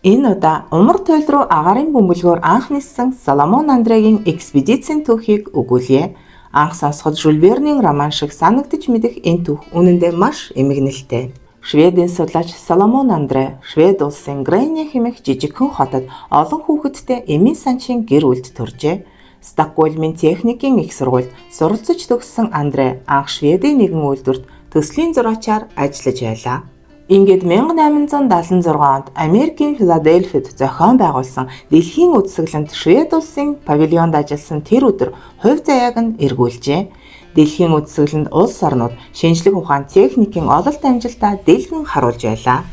Энэ удаа умар туйл руу агаарын бөмбөлгөөр анх ниссэн Соломон Андрегийн экспедицийн түүхийг өгүүлье. Анх сонсоход Жюль Вернийн роман шиг санагдаж мэдэх энэ түүх үнэндээ маш эмгэнэлтэй. Шведийн судлаач Соломон Андре, Швед улсын Грэне хэмээх жижигхэн хотод олон хүүхэдтэй эмийн санчийн гэр бүлд төржээ. Стокгольмын техникийн их сургуульд суралцж төгссөн Андре анх Шведийн нэгэн үйлдвэрт төслийн зураачаар ажиллаж байлаа. Ингээд 1876 онд Америкийн Филадельфид зохион байгуулсан дэлхийн үзэсгэлэнт Швед улсын павильонд ажилласан тэр өдөр хувь заяаг нь эргүүлжээ. Дэлхийн үзэсгэлэнт улс орнууд шинжлэх ухаан техникийн ололт амжилтаа дэлгэн харуулж байлаа.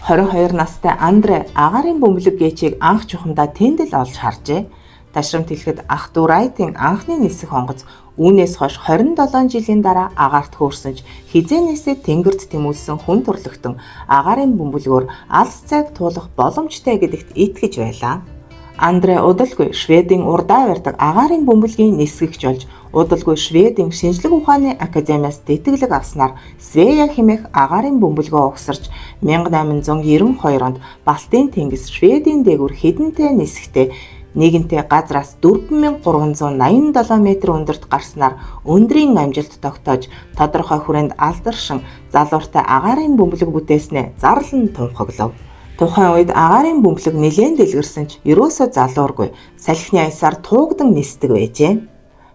22 настай Андре агаарын бөмбөлөг гээчийг анх чухамдаа тэнд л олж харжээ. Ташрамт хэлэхэд ах дүү Райтын анхны нисэх онгоц үүнээс хойш 27 жилийн дараа агаарт хөөрсөнч хизээнээсээ тэнгэрт тэмүүлсэн хүн төрлөختөн агаарын бөмбөлгөөр алс цайг туулах боломжтой гэдэгт итгэж байлаа. Андре удалгүй Шведийн урдаа барьдаг агаарын бөмбөлгийн нисгэгч болж удалгүй Шведийн шинжлэх ухааны академиас тэтгэлэг авснаар Свея хэмээх агаарын бөмбөлгөө угсарч 1892 онд Балтийн тэнгис Шведийн дээгүүр хідэнтэй нисэхдээ нэгэнтээ газраас 4387 м өндөрт гарснаар өндрийн амжилт тогтоож тодорхой хүрээнд алдаршин залууртай агаарын бөмбөлөг бүтээснээ зарлан тунхаглав. Тухайн үед агаарын бөмбөлөг нэлээд дэлгэрсэн ч ерөөсөө залуургүй салхины аясаар туугдан нисдэг байжээ.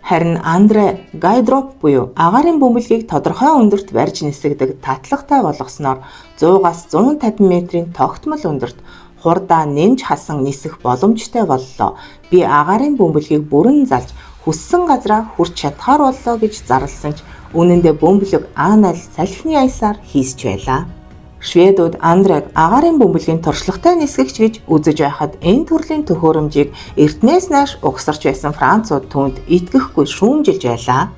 Харин Андре гайдроп буюу агаарын бөмбөлгийг тодорхой өндөрт барьж нисгдэг татлагтай болгосноор 100-аас 150 м-ийн тогтмол өндөрт хурдаа нэмж хасан нисэх боломжтой боллоо. Би агаарын бөмбөлгийг бүрэн залж хүссэн газраа хүрч чадхаар боллоо гэж зарласан ч үнэн дээр бөмбөлөг аанал салхины аясаар хийсч байлаа. Шведууд Андрег агаарын бөмбөлгийн туршлагатай нисгэгч гэж үзэж байхад энэ төрлийн төхөөрөмжийг эртнээс нааш угсарч байсан Францууд түүнд итгэхгүй шүүмжилж байлаа.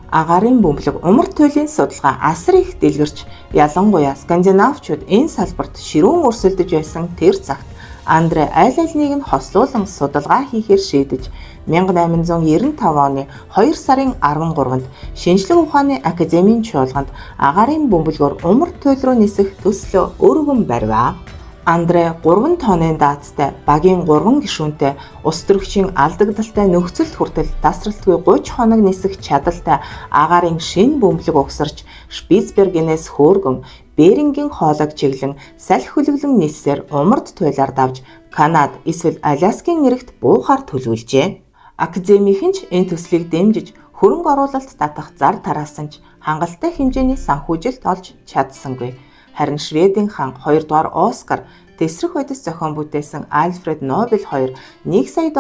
Агаарын бөмбөлөг умар туйлын судалгаа асар их дэлгэрч ялангуяа скандинавчууд энэ салбарт ширүүн өрсөлдөж байсан тэр цагт Андре аль алиныг нь хослуулан судалгаа хийхээр шийдэж 1895 оны 2 сарын 13-нд шинжлэх ухааны академийн чуулганд агаарын бөмбөлгөөр умар туйл руу нисэх төслөө өргөн барьваа. Андре 3 тонны даацтай, багийн 3 гишүүнтэй, ус төрөгчийн алдагдaltaй нөхцөлд хүртэл тасралтгүй 30 хоног нисэх чадалтай агаарын шинэ бөмбөлөг угсарч Шпицбергенээс хөөргөн Берингийн хоолойг чиглэн салхи хөлөглөн ниссээр умард туйлаар давж Канад эсвэл Аляскийн нэрэгт буухаар төлөвлөжээ. Академийнхэн ч энэ төслийг дэмжиж хөрөнгө оруулалт татах зар тараасан ч хангалттай хэмжээний санхүүжилт олж чадсангүй. Харин Шведийн хан 2 дугаар Оскар тесрэх бодис зохион бүтээсэн Альфред Нобель хоёр $1 сая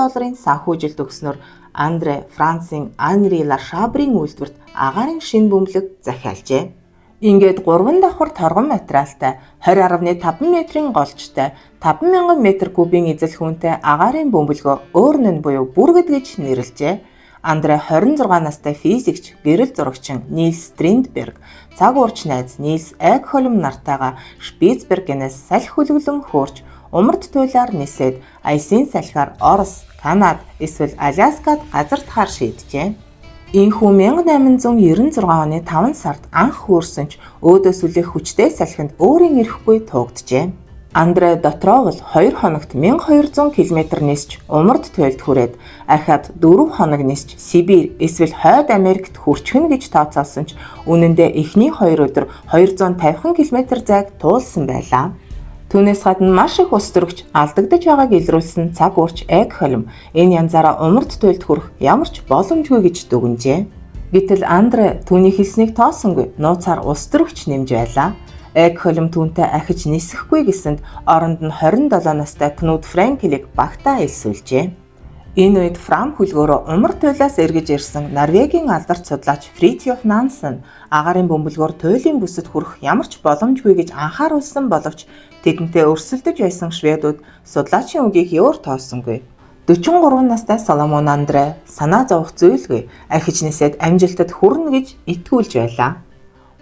санхүүжилт өгснөөр Андре Францын Анри Лашабрийн үйлдвэрт агаарын шинэ бөмбөлөг захиалжээ. Ингээд 3 давхар торгон материалтай 20.5 м-ийн голчтой 5000 м3-ийн эзэл хүнтэй агаарын бөмбөлгөө өөрнө нь буюу бүргэд гэж нэрлэжээ. Андре 26 настай физикч, гэрэл зурагчин Нильс Стриндберг, цаг уурч найз Нильс Экхольм нартайгаа Шпицбергенээс салхи хөлөглөн хөөрч умард туйлаар нисээд аясын салхиар Орос, Канад эсвэл Аляскад газардахаар шийджээ. Энэхүү 1896 оны 5 сард анх хөөрсөн ч өөдөөс үлээх хүчтэй салхинд өөрийн ирэхгүй туугджээ. Андре дотроо л 2 хоногт 1200 км нисч умард туйлд хүрээд ахаад 4 хоног нисч Сибирь эсвэл Хойд Америкт хүрчихнэ гэж тооцоолсон ч үнэндээ эхний 2 өдөр 250 км зайг туулсан байлаа. Түүнээс гадна маш их ус төрөгч алдагдаж байгааг илрүүлсэн цаг уурч Экхольм энэ янзаараа умард туйлд хүрэх ямар ч боломжгүй гэж дүгнжээ. Гэтэл Андре түүний хэлснийг тоосонгүй нууцаар ус төрөгч нэмж байлаа. Экхольм түүнтэй ахиж нисэхгүй гэсэнд оронд нь 27 настай Кнут Френкелийг багтаа элсүүлжээ. Энэ үед Фрам хөлгөөрөө умар туйлаас эргэж ирсэн Норвегийн алдарт судлаач Фритьёф Нансен агаарын бөмбөлгөөр туйлын бүсэд хүрэх ямар ч боломжгүй гэж анхааруулсан боловч тэдэнтэй өрсөлдөж байсан шведууд судлаачийн үгийг өөр тоосонгүй. 43 настай Соломон Андре санаа зовох зүйлгүй ахиж нисээд амжилтад хүрнэ гэж итгүүлж байлаа.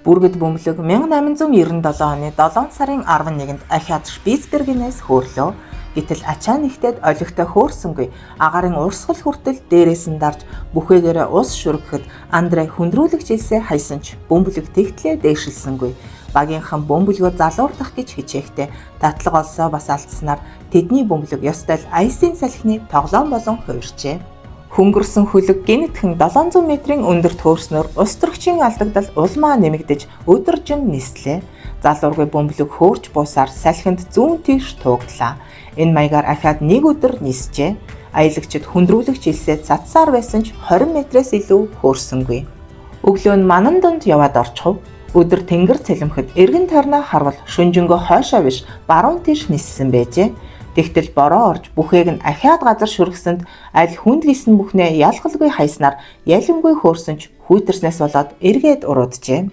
Бүргэд бөмбөлөг 1897 оны 7 сарын 11-нд ахаад Шпицбергенээс хөөрлөө. Гэтэл ачаа нэгтээд олигтой хөөрсөнгүй агаарын урсгал хүртэл дээрээс нь дарж бүхээгээрээ ус шүргэхэд Андре хөндрүүлэгч илсээ хайсан ч бөмбөлөг тэгтлээ дээшилсэнгүй. багийнхан бөмбөлгөөр залуурдах гэж хичээхдээ татлага олсоо бас алдснаар тэдний бөмбөлөг ёстой л айсын салхины тоглоом болон хувирчээ. Хөнгөрсөн хөлөг гинэтхэн 700 метрийн өндөрт хөөрснөөр устрагчийн алдагдал улмаа нэмэгдэж өдөржин нислээ. Залуургүй бөмбөлөг хөөрч буусаар салхинд зүүн тийш туугдлаа. Энэ маягаар ахаад нэг өдөр нисжээ. Аялагчид хүндрүүлэгч илсээд цацсаар байсан ч 20 метрээс илүү хөөрсөнгүй. Өглөө нь манан донд яваад орчихов. Өдөр тэнгэр цэлэмхэд эргэн тойрноо харвал шөнжөнгөө хойшоо биш баруун тийш ниссэн байжээ. Тэгтэл бороо орж бүхээг нь ахиад газар шүргсэнд аль хүнд гисэн бүхнээ ялгалгүй хайснаар ялимгүй хөөрсөн ч хүйтэрснээс болоод эргээд урууджээ.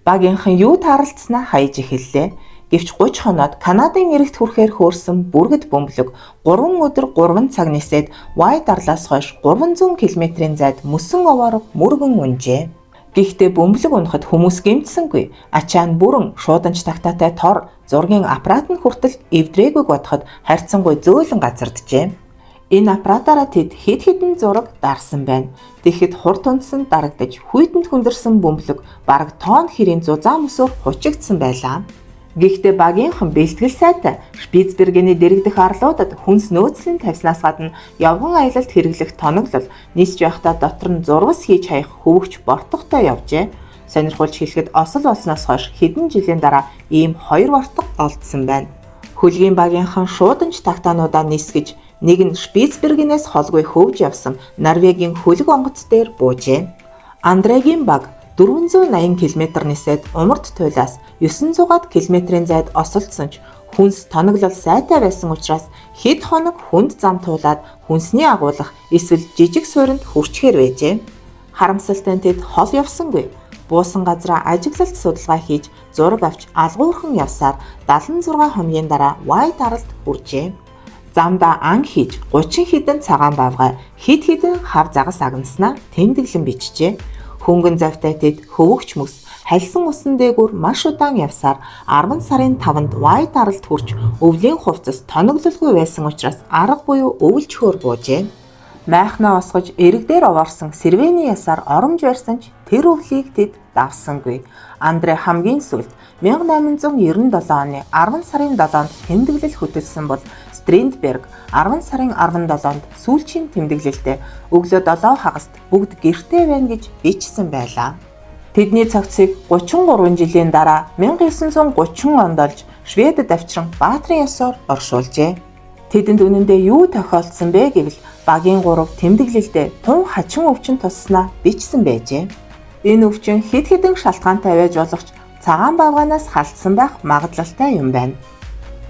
Багийнхан юу тааралцснаа хайж эхэллээ. Гэвч 30 хоноод Канадын эрэгт хүрэхээр хөөрсөн бүргэд бөмбөлөг 3 өдөр 3 цаг нисээд White арлаас хойш 300 км-ийн зайд мөсөн овоор мөргөн унжээ. Гэхдээ бөмбөлөг унахад хүмүүс гэмтсэнгүй. Ачаа нь бүрэн шууданч тагтаатай тор зургийн аппарат нь хүртэл эвдрээгүй бодоход харьцангуй зөөлөн газарджээ. Энэ аппаратаараа тэд хэд хэдэн зураг дарсан байна. Тэгэхэд хурд тундсанд дарагдаж хүйтэнд хүндэрсэн бөмбөлөг бараг тонн хэрийн зузаан мөсөөр хучигдсан байлаа. Гэхдээ багийнхан бэлтгэл сайтай Шпицбергений дэрэгдэх арлуудад хүнс нөөцлөн тавьснаас гадна явган аялалд хэрэглэх тоноглол нисж байхдаа дотор нь зурвас хийж хаях хөвөгч бортогтой явжээ. Сонирхолж хэлэхэд осол болсноос хойш хэдэн жилийн дараа ийм 2 бортог олдсон байна. Хөлгийн багийнхан шууданч тагтаануудаа нисгэж нэг нь Шпицбергенээс холгүй хөвж явсан Норвегийн хөлөг онгоц дээр буужээ. Андрегийн баг 480 км нисээд умард туйлаас 900 км-ийн зайд осолдсон ч хүнс тоноглол сайтай байсан учраас хэд хоног хүнд зам туулаад хүнсний агуулгах эсвэл жижиг суурьнд хүрчээр байжээ. Харамсалтай нь тэд хол явсангүй. Буусан газраа ажиглалт судалгаа хийж зураг авч алгуурхан явсаар 76 хоногийн дараа White арлд хүрчээ. Замдаа ан хийж 30 хэдэн цагаан бавгай хэд хэдэн хав загас агнаснаа тэмдэглэн бичжээ. Хөнгөн завтай тэд хөвөгч мөс хальсан усан дээгүүр маш удаан явсаар 10 сарын 5-нд White арлд хүрч өвлийн хувцас тоноглолгүй байсан учраас арга буюу өвөлж хөөр буужээ. Майхнаа осгож эрэг дээр овоорсон Сервений ясаар оромж барьсан ч тэр өвлийг тэд давсангүй. Андре хамгийн сүүлд 1897 оны 10 сарын 7-нд тэмдэглэл хөтөлсөн бол Стриндберг 10 сарын 17-нд сүүлчийн тэмдэглэлдээ өглөө 7 хагаст бүгд гэртээ байна гэж бичсэн байлаа. Тэдний цогцыг 33 жилийн дараа 1930 онд олж Шведэд авчран Баатрин ёсоор оршуулжээ. Тэдэнд үнэндээ юу тохиолдсон бэ гэвэл багийн 3 тэмдэглэлдээ тун хачин өвчин тусснаа бичсэн байжээ. Энэ өвчин хэд хэдэн шалтгаантай байж болох ч цагаан бавганаас халдсан байх магадлалтай юм байна.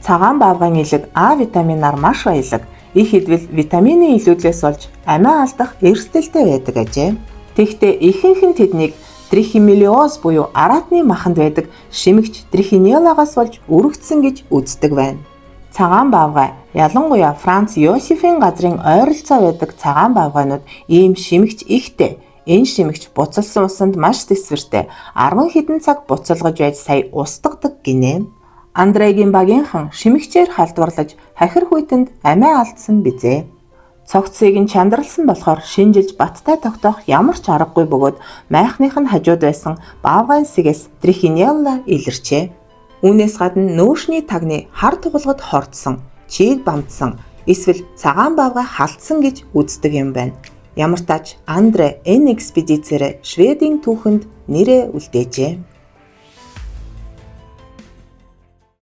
Цагаан бавган илэг А витаминаар маш баялаг. Их идвэл витамины илүүдлээс болж амиа алдах эрсдэлтэй байдаг ажээ. Тэгэхдээ ихэнх нь тэднийг трихинеллез буюу араатны маханд байдаг шимэгч трихинеллагаас болж өргөцсөн гэж үздэг байна. Цагаан бавгай, ялангуяа Франц Йосефийн газрын ойролцоо байдаг цагаан бавгайнууд ийм шимэгч ихтэй. Энэ шимэгч буцалсан усанд маш тэсвэртэй 10 хэдэн цаг буцалгаж байж сая устгадаг гинэ. Андрегийн багийнхан шимэгчээр халдварлаж хахир хүйтэнд амиа алдсан бизээ. Цогцыг нь чандралсан болохоор шинжилж баттай тогтоох ямар ч аргагүй бөгөөд майхных нь хажууд байсан бавгайн сэгээс трихинелла илэрчээ. Үүнээс гадна нөөшний тагны хар тугалгад хордсон, чийг бамдсан, эсвэл цагаан бавгай халтсан гэж үздэг юм байна. Ямар тач Андре энэ экспедицээрээ Шведийн түүхэнд нэрээ үлдээжээ.